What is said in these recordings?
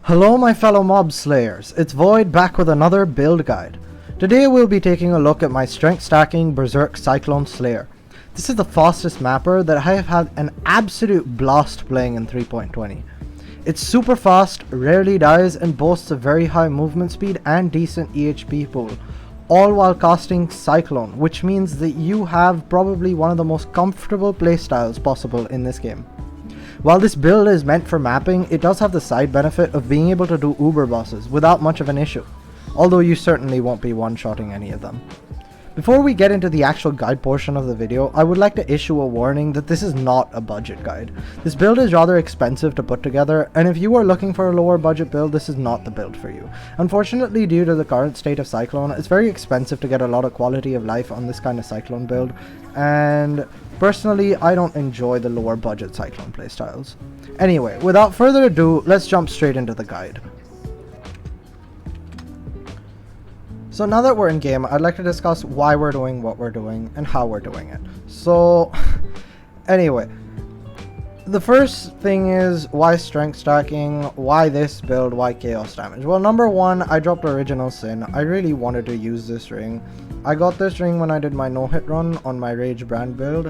Hello my fellow mob slayers, it's Void back with another build guide. Today we'll be taking a look at my strength stacking Berserk Cyclone Slayer. This is the fastest mapper that I have had an absolute blast playing in 3.20. It's super fast, rarely dies, and boasts a very high movement speed and decent EHP pool, all while casting Cyclone, which means that you have probably one of the most comfortable playstyles possible in this game. While this build is meant for mapping, it does have the side benefit of being able to do uber bosses without much of an issue, although you certainly won't be one-shotting any of them. Before we get into the actual guide portion of the video, I would like to issue a warning that this is not a budget guide. This build is rather expensive to put together, and if you are looking for a lower budget build, this is not the build for you. Unfortunately, due to the current state of Cyclone, it's very expensive to get a lot of quality of life on this kind of Cyclone build, and personally, I don't enjoy the lower budget Cyclone playstyles. Anyway, without further ado, let's jump straight into the guide. So now that we're in game, I'd like to discuss why we're doing what we're doing and how we're doing it. So anyway, the first thing is why strength stacking, why this build, why chaos damage. Well, number one, I dropped Original Sin. I really wanted to use this ring. I got this ring when I did my no-hit run on my Rage brand build,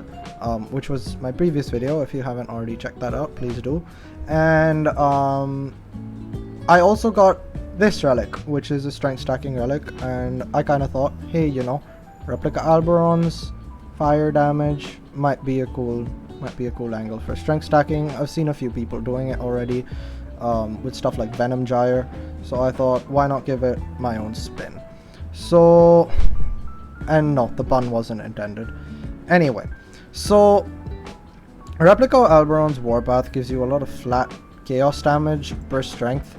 which was my previous video. If you haven't already checked that out, please do. And I also got this relic, which is a strength stacking relic, and I kind of thought, hey, you know, replica Alberons, fire damage might be a cool angle for strength stacking. I've seen a few people doing it already with stuff like Venom Gyre, so I thought, why not give it my own spin? So, and no, the pun wasn't intended. Anyway, so replica Alberon's Warpath gives you a lot of flat chaos damage per strength,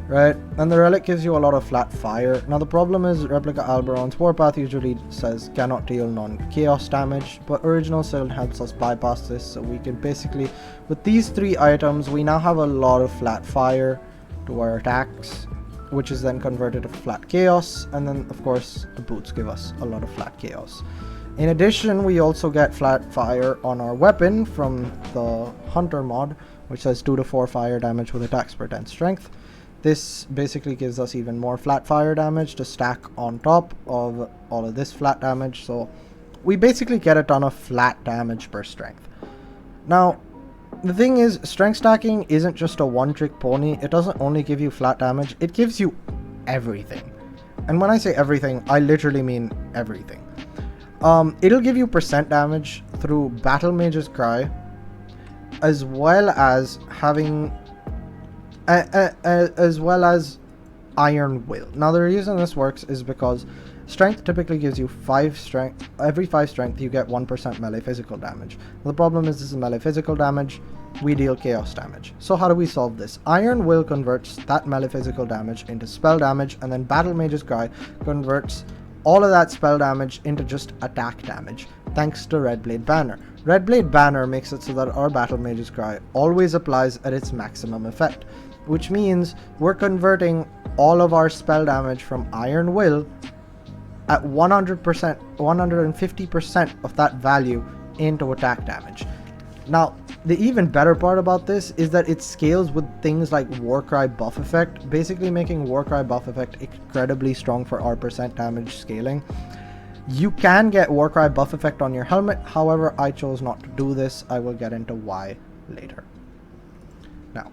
right? And the relic gives you a lot of flat fire. Now the problem is replica Alberon's Warpath usually says cannot deal non-chaos damage, but Original Sin helps us bypass this, so we can basically, with these three items, we now have a lot of flat fire to our attacks, which is then converted to flat chaos, and then of course the boots give us a lot of flat chaos. In addition, we also get flat fire on our weapon from the Hunter mod, which says 2 to 4 fire damage with attacks per 10 strength. This basically gives us even more flat fire damage to stack on top of all of this flat damage, so we basically get a ton of flat damage per strength. Now, the thing is, strength stacking isn't just a one-trick pony. It doesn't only give you flat damage, it gives you everything. And when I say everything, I literally mean everything. It'll give you percent damage through Battle Mage's Cry, as well as having as well as Iron Will. Now the reason this works is because strength typically gives you 5 strength. Every 5 strength you get 1% melee physical damage. The problem is this is melee physical damage, we deal chaos damage. So how do we solve this? Iron Will converts that melee physical damage into spell damage, and then Battle Mage's Cry converts all of that spell damage into just attack damage, thanks to Red Blade Banner. Red Blade Banner makes it so that our Battle Mage's Cry always applies at its maximum effect, which means we're converting all of our spell damage from Iron Will at 100%, 150% of that value into attack damage. Now, the even better part about this is that it scales with things like Warcry buff effect, basically making Warcry buff effect incredibly strong for our percent damage scaling. You can get Warcry buff effect on your helmet, however, I chose not to do this. I will get into why later. Now,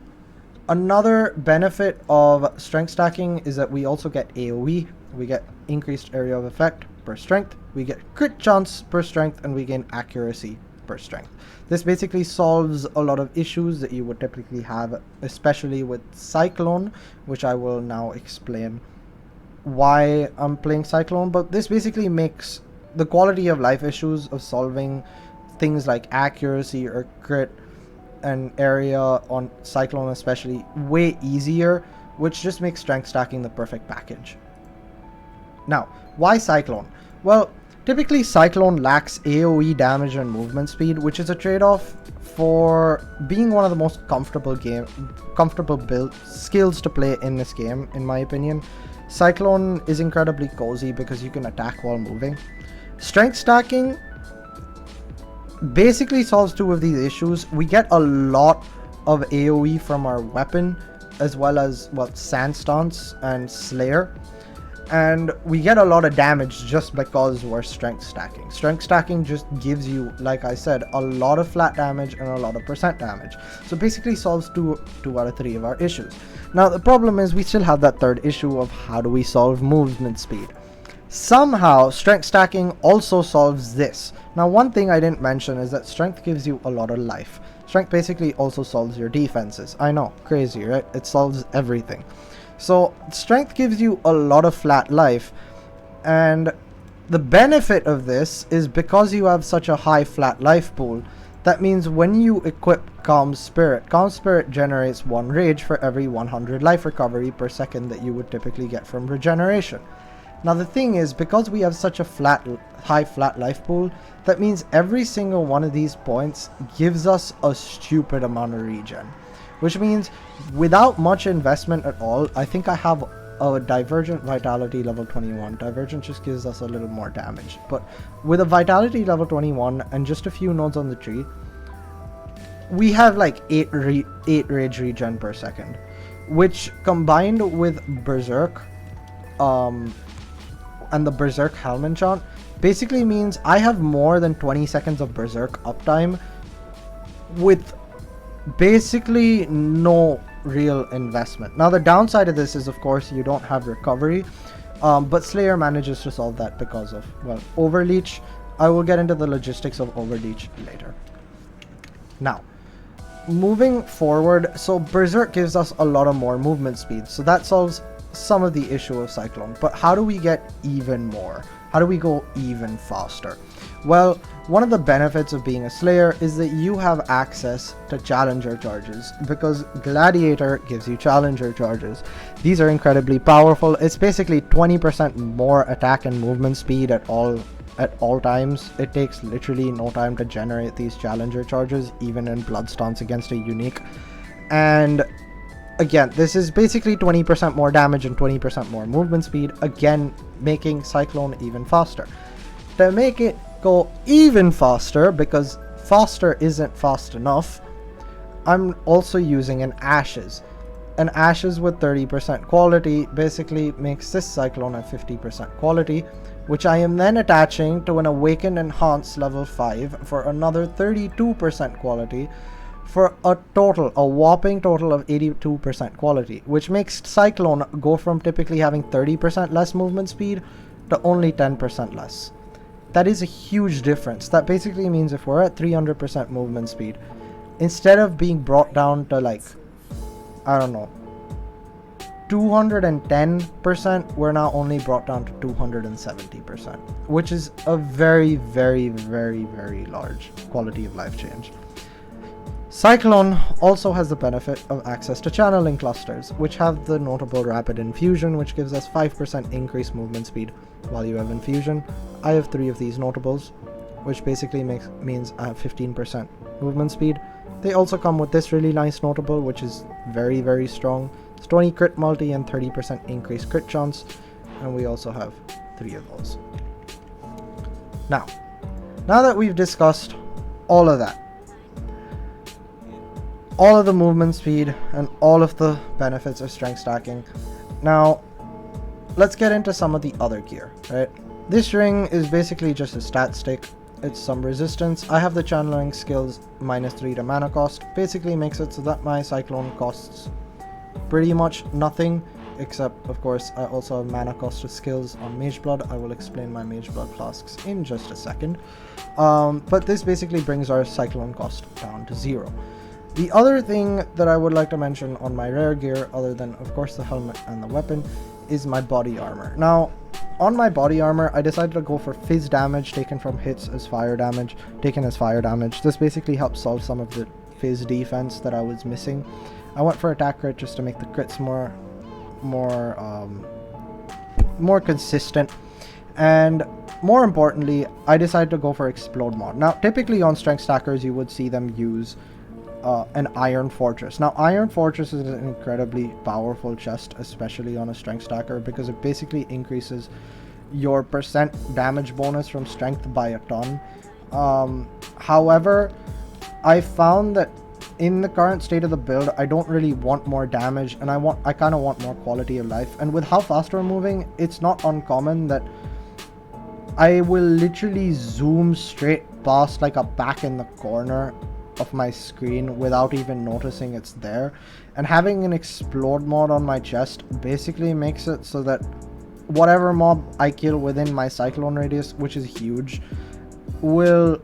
another benefit of strength stacking is that we also get AoE. We get increased area of effect per strength, we get crit chance per strength, and we gain accuracy per strength. This basically solves a lot of issues that you would typically have, especially with Cyclone, which I will now explain why I'm playing Cyclone. But this basically makes the quality of life issues of solving things like accuracy or crit and area on Cyclone especially way easier, which just makes strength stacking the perfect package. Now, why Cyclone? Well, typically Cyclone lacks AoE damage and movement speed, which is a trade-off for being one of the most comfortable build skills to play in this game, in my opinion. Cyclone is incredibly cozy because you can attack while moving. Strength stacking basically solves two of these issues. We get a lot of AoE from our weapon, as well as, well, Sand Stance and Slayer. And we get a lot of damage just because we're strength stacking. Strength stacking just gives you, like I said, a lot of flat damage and a lot of percent damage. So basically solves two out of 3 of our issues. Now the problem is we still have that third issue of how do we solve movement speed. Somehow strength stacking also solves this. Now one thing I didn't mention is that strength gives you a lot of life. Strength basically also solves your defenses. I know, crazy, right? It solves everything. So strength gives you a lot of flat life, and the benefit of this is because you have such a high flat life pool, that means when you equip Calm Spirit generates 1 rage for every 100 life recovery per second that you would typically get from regeneration. Now the thing is, because we have such a high flat life pool, that means every single one of these points gives us a stupid amount of regen. Which means, without much investment at all, I think I have a Divergent Vitality level 21. Divergent just gives us a little more damage. But with a Vitality level 21 and just a few nodes on the tree, we have like 8 rage regen per second. Which, combined with Berserk, and the Berserk Helm enchant, basically means I have more than 20 seconds of Berserk uptime with basically no real investment. Now the downside of this is, of course, you don't have recovery, but Slayer manages to solve that because of, well, Overleech. I will get into the logistics of Overleech later. Now, moving forward, so Berserk gives us a lot of more movement speed, so that solves some of the issue of Cyclone. But how do we get even more? How do we go even faster? Well, one of the benefits of being a Slayer is that you have access to Challenger charges, because Gladiator gives you Challenger charges. These are incredibly powerful. It's basically 20% more attack and movement speed at all times. It takes literally no time to generate these Challenger charges, even in Blood Stance against a unique. And again, this is basically 20% more damage and 20% more movement speed, again making Cyclone even faster. To make it go even faster, because faster isn't fast enough, I'm also using an Ashes. An Ashes with 30% quality basically makes this Cyclone at 50% quality, which I am then attaching to an Awakened Enhanced level 5 for another 32% quality, for a whopping total of 82% quality, which makes Cyclone go from typically having 30% less movement speed to only 10% less. That is a huge difference. That basically means if we're at 300% movement speed, instead of being brought down to, like, I don't know, 210%, we're now only brought down to 270%, which is a very, very, very, very large quality of life change. Cyclone also has the benefit of access to channeling clusters, which have the notable rapid infusion, which gives us 5% increased movement speed while you have infusion. I have 3 of these notables, which basically means I have 15% movement speed. They also come with this really nice notable, which is very, very strong. It's 20 crit multi and 30% increased crit chance, and we also have 3 of those. Now that we've discussed all of that, all of the movement speed and all of the benefits of strength stacking, now let's get into some of the other gear, right? This ring is basically just a stat stick. It's some resistance. I have the channeling skills -3 to mana cost. Basically makes it so that my Cyclone costs pretty much nothing, except of course I also have mana cost of skills on Mage Blood. I will explain my Mage Blood flasks in just a second. But this basically brings our Cyclone cost down to 0. The other thing that I would like to mention on my rare gear, other than of course the helmet and the weapon, is my body armor. Now, on my body armor, I decided to go for fizz damage taken from hits as fire damage, This basically helps solve some of the fizz defense that I was missing. I went for attack crit just to make the crits more consistent, and more importantly, I decided to go for explode mod. Now, typically on strength stackers, you would see them use an Iron Fortress. Now, Iron Fortress is an incredibly powerful chest, especially on a strength stacker, because it basically increases your percent damage bonus from strength by a ton. However, I found that in the current state of the build, I don't really want more damage, and I kind of want more quality of life. And with how fast we're moving, it's not uncommon that I will literally zoom straight past like a back in the corner of my screen without even noticing it's there. And having an explode mod on my chest basically makes it so that whatever mob I kill within my cyclone radius, which is huge, will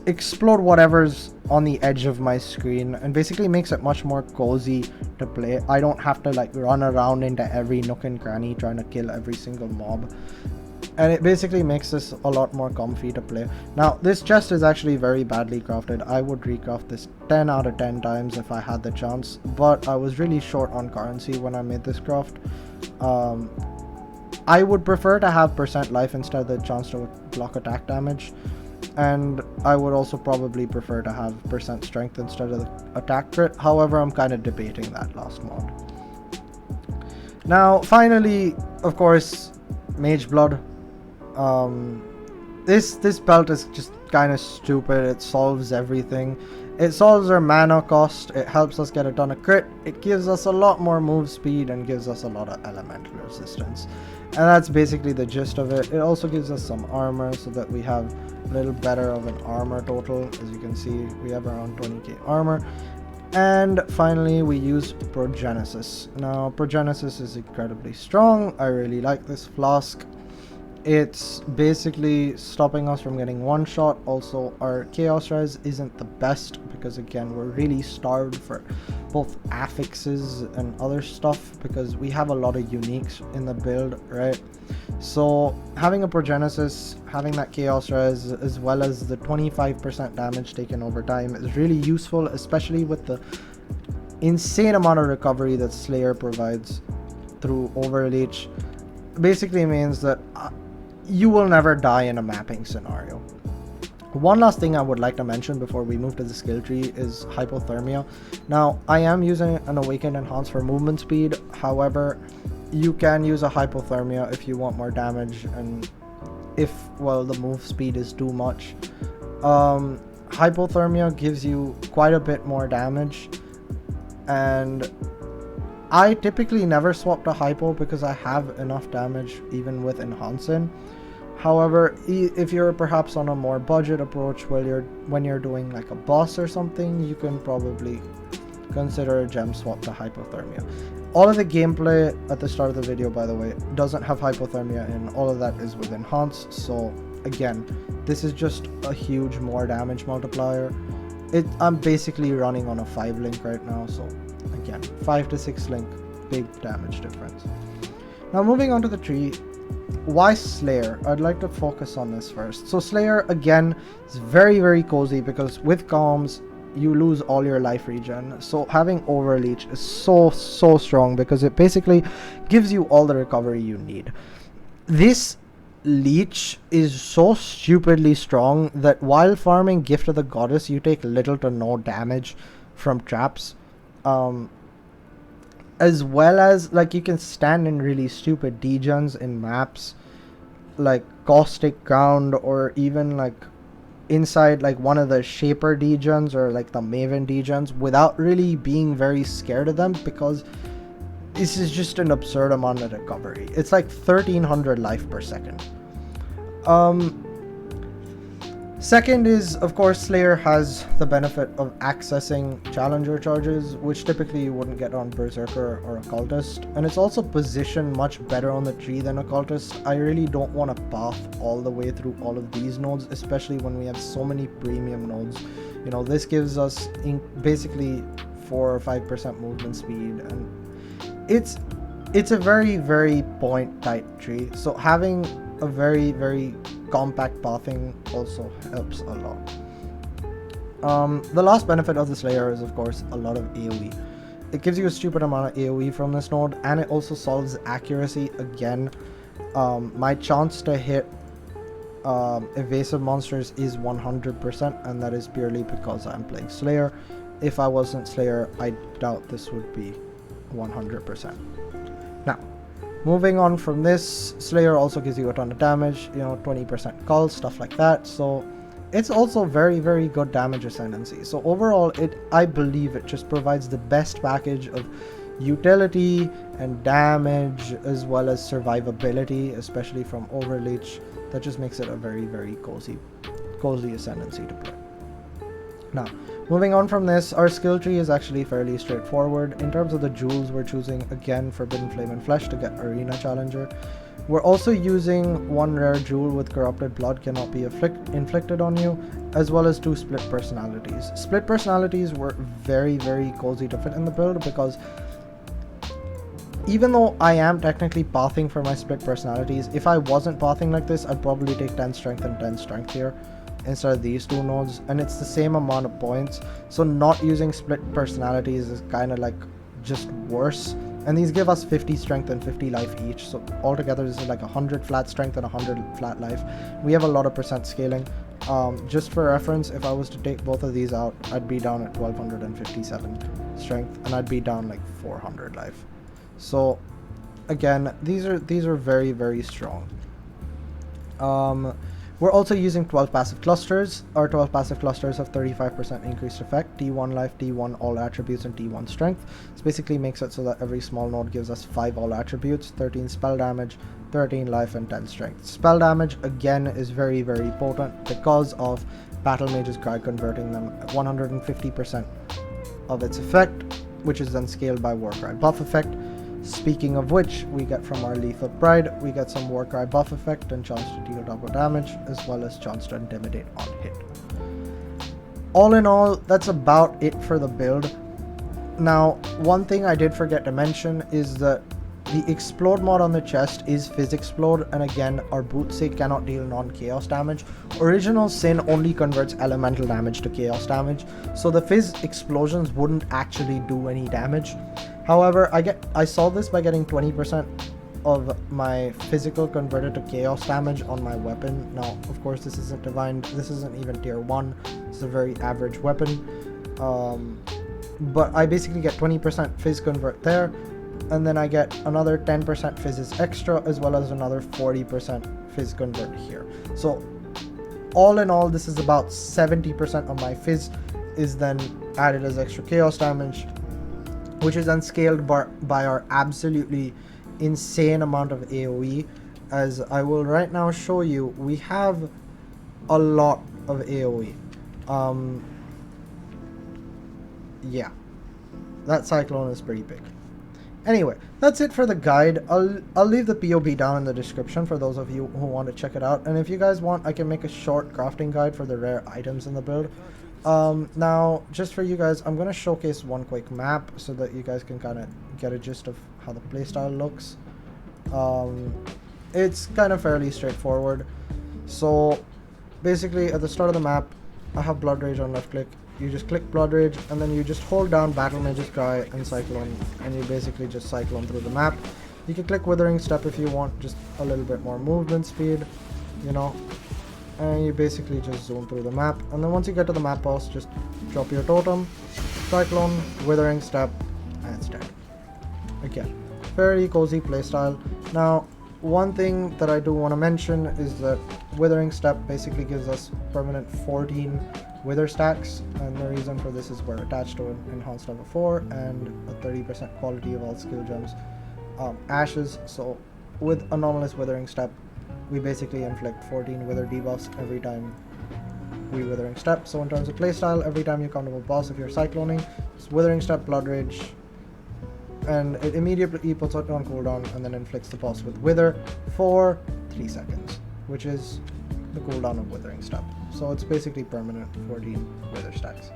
explode whatever's on the edge of my screen, and basically makes it much more cozy to play. I don't have to like run around into every nook and cranny trying to kill every single mob, and it basically makes this a lot more comfy to play. Now this chest is actually very badly crafted. I would recraft this 10 out of 10 times if I had the chance, but I was really short on currency when I made this craft. I would prefer to have % life instead of the chance to block attack damage, and I would also probably prefer to have % strength instead of the attack crit. However, I'm kind of debating that last mod. Now finally, of course, Mage Blood. This belt is just kind of stupid. It solves everything. It solves our mana cost, it helps us get a ton of crit, it gives us a lot more move speed, and gives us a lot of elemental resistance. And that's basically the gist of it. It also gives us some armor so that we have a little better of an armor total. As you can see, we have around 20k armor. And finally, we use Progenesis. Now, Progenesis is incredibly strong. I really like this flask. It's basically stopping us from getting one shot. Also, our Chaos Res isn't the best because, again, we're really starved for both affixes and other stuff because we have a lot of uniques in the build, right? So having a Progenesis, having that Chaos Res, as well as the 25% damage taken over time is really useful, especially with the insane amount of recovery that Slayer provides through Overleech. Basically means that you will never die in a mapping scenario. One last thing I would like to mention before we move to the skill tree is Hypothermia. Now, I am using an Awakened Enhance for movement speed. However, you can use a Hypothermia if you want more damage and if, well, the move speed is too much. Hypothermia gives you quite a bit more damage, and I typically never swap to Hypo because I have enough damage even with Enhancing. However, if you're perhaps on a more budget approach when you're doing like a boss or something, you can probably consider a gem swap to Hypothermia. All of the gameplay at the start of the video, by the way, doesn't have Hypothermia in. All of that is with Enhance. So again, this is just a huge more damage multiplier. I'm basically running on a 5 link right now, so again, 5 to 6 link, big damage difference. Now moving on to the tree, why Slayer? I'd like to focus on this first. So Slayer, again, is very, very cozy because with comms, you lose all your life regen. So having Overleech is so strong because it basically gives you all the recovery you need. This leech is so stupidly strong that while farming Gift of the Goddess, you take little to no damage from traps. As well as, like, you can stand in really stupid degens in maps like Caustic Ground, or even like inside like one of the Shaper degens or like the Maven degens, without really being very scared of them, because this is just an absurd amount of recovery. It's like 1300 life per second. Second is, of course, Slayer has the benefit of accessing Challenger charges, which typically you wouldn't get on Berserker or Occultist. And it's also positioned much better on the tree than Occultist. I really don't want to path all the way through all of these nodes, especially when we have so many premium nodes. You know, this gives us basically 4 or 5% movement speed, and it's a very, very point tight tree. So having a very, very compact pathing also helps a lot. The last benefit of the Slayer is, of course, a lot of AoE. It gives you a stupid amount of AoE from this node, and it also solves accuracy. Again, my chance to hit evasive monsters is 100%, and that is purely because I'm playing Slayer. If I wasn't Slayer, I doubt this would be 100%. Now, moving on from this, Slayer also gives you a ton of damage, you know, 20% cull, stuff like that. So it's also very, very good damage ascendancy. So overall, I believe it just provides the best package of utility and damage, as well as survivability, especially from overleech. That just makes it a very, very cozy ascendancy to play. Now, moving on from this, our skill tree is actually fairly straightforward. In terms of the jewels, we're choosing again Forbidden Flame and Flesh to get Arena Challenger. We're also using one rare jewel with Corrupted Blood cannot be inflicted on you, as well as 2 split personalities. Split personalities were very, very cozy to fit in the build, because even though I am technically pathing for my split personalities, if I wasn't pathing like this, I'd probably take 10 strength and 10 strength here instead of these 2 nodes, and it's the same amount of points. So not using split personalities is kind of like just worse. And these give us 50 strength and 50 life each, so altogether this is like 100 flat strength and 100 flat life. We have a lot of percent scaling. Just for reference, if I was to take both of these out, I'd be down at 1257 strength, and I'd be down like 400 life. So again, these are very, very strong. We're also using 12 passive clusters. Our 12 passive clusters have 35% increased effect, D1 life, D1 all attributes, and D1 strength. This basically makes it so that every small node gives us 5 all attributes, 13 spell damage, 13 life, and 10 strength. Spell damage again is very, very potent because of Battle Mage's Cry converting them at 150% of its effect, which is then scaled by Warcry buff effect. Speaking of which, we get from our Lethal Pride, we get some Warcry buff effect and chance to deal double damage, as well as chance to intimidate on hit. All in all, that's about it for the build. Now, one thing I did forget to mention is that the Explode mod on the chest is Fizz Explode, and again, our Bootsake cannot deal non-chaos damage. Original Sin only converts elemental damage to chaos damage, so the Fizz explosions wouldn't actually do any damage. However, I saw this by getting 20% of my physical converted to chaos damage on my weapon. Now, of course, this isn't divine, this isn't even tier 1, it's a very average weapon. But I basically get 20% Fizz convert there, and then I get another 10% Fizzes extra, as well as another 40% Fizz convert here. So all in all, this is about 70% of my Fizz is then added as extra chaos damage, which is then scaled by our absolutely insane amount of AoE. As I will right now show you, we have a lot of AoE. Yeah, that Cyclone is pretty big. Anyway, that's it for the guide. I'll leave the POB down in the description for those of you who want to check it out. And if you guys want, I can make a short crafting guide for the rare items in the build. Now, just for you guys, I'm going to showcase one quick map so that you guys can kind of get a gist of how the playstyle looks. It's kind of fairly straightforward. So, basically, at the start of the map, I have Blood Rage on left click. You just click Blood Rage, and then you just hold down Battle Mage's Cry and Cyclone, and you basically just cyclone through the map. You can click Withering Step if you want just a little bit more movement speed, you know. And you basically just zoom through the map, and then once you get to the map boss, just drop your totem, Cyclone, Withering Step, and it's dead. Again, very cozy playstyle. Now, one thing that I do want to mention is that Withering Step basically gives us permanent 14 Wither stacks, and the reason for this is we're attached to an enhanced level 4 and a 30% quality of all skill gems ashes. So with Anomalous Withering Step, we basically inflict 14 Wither debuffs every time we Withering Step. So in terms of playstyle, every time you come to a boss, if you're cycloning, it's Withering Step, Blood Rage, and it immediately puts it on cooldown and then inflicts the boss with Wither for 3 seconds, which is the cooldown of Withering Step. So it's basically permanent 14 Wither stacks.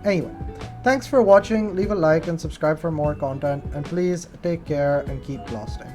Anyway, thanks for watching, leave a like and subscribe for more content, and please take care and keep blasting.